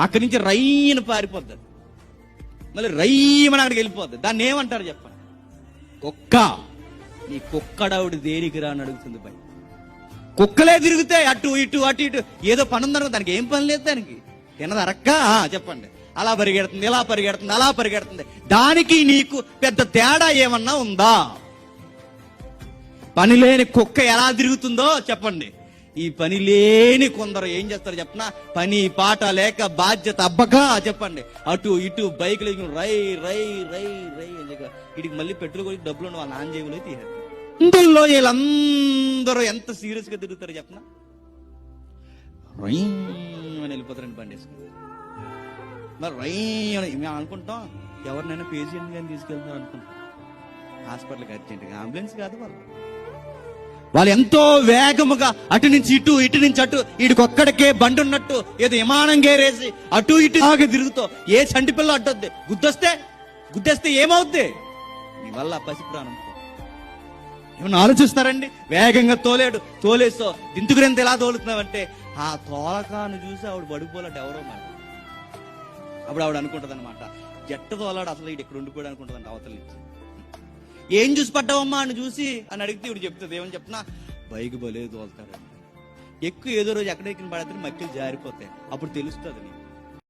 అక్కడి నుంచి రైని పారిపోద్ది, మళ్ళీ రైమని అక్కడికి వెళ్ళిపోద్ది. దాన్ని ఏమంటారు చెప్పండి? కుక్క. నీ కుక్కడావిడి దేనికి రా అని అడుగుతుంది బయట. కుక్కలే తిరుగుతాయి అటు ఇటు అటు ఇటు, ఏదో పని ఉందనుకో, దానికి ఏం పని లేదు, దానికి తినదు అరక్క. చెప్పండి, అలా పరిగెడుతుంది, ఇలా పరిగెడుతుంది, అలా పరిగెడుతుంది. దానికి నీకు పెద్ద తేడా ఏమన్నా ఉందా? పని లేని కుక్క ఎలా తిరుగుతుందో చెప్పండి. ఈ పని లేని కొందరు ఏం చేస్తారు చెప్పనా? పని పాట లేక బాధ్యత అబ్బక చెప్పండి, అటు ఇటు బైకులు రై రై రై రై వీటికి మళ్ళీ పెట్రోల్ కొట్టి డబ్బులు ఉండి వాళ్ళ నాన్న జేబులో తీయాలి. ఇందులో వీళ్ళందరూ ఎంత సీరియస్ గా తిరుగుతారు చెప్పనా? రై అని వెళ్ళిపోతారండి బండి వేసుకుని. మరి రై అని మేము అనుకుంటాం, ఎవరినైనా పేషెంట్ కానీ తీసుకెళ్తున్నారు అనుకుంటాం. హాస్పిటల్కి అర్జెంట్గా అంబులెన్స్ కాదు వాళ్ళు ఎంతో వేగముగా అటు నుంచి ఇటు, ఇటు నుంచి అటు, వీడికొక్కడికే బండి ఉన్నట్టు ఏదో విమానం గేరేసి అటు ఇటు ఆగి తిరుగుతో ఏ చంటి పిల్ల అడ్డొద్ది, గుద్దేస్తే ఏమవుద్ది? నీ వల్ల పసిప్రాణం. ఏమన్నా ఆలోచిస్తారండి? వేగంగా తోలేసో దింతుకురెంత ఎలా తోలుతున్నావంటే ఆ తోలకాను చూసి ఆవిడ పడిపోలేట ఎవరో మాట. అప్పుడు ఆవిడ అనుకుంటది అనమాట, జట్ట తోలాడు అసలు వీడు ఇక్కడ ఉండిపోయాడు అనుకుంటుందంట అవతల నుంచి. ఏం చూసి పడ్డావమ్మా అని చూసి అని అడిగితే ఇవి చెప్తుంది. ఏమని చెప్పినా, బైక్ బలే తోలుతారండి, ఎక్కువ ఏదో రోజు ఎక్కడ ఎక్కిన పడితే మక్కలు జారిపోతాయి, అప్పుడు తెలుస్తుంది.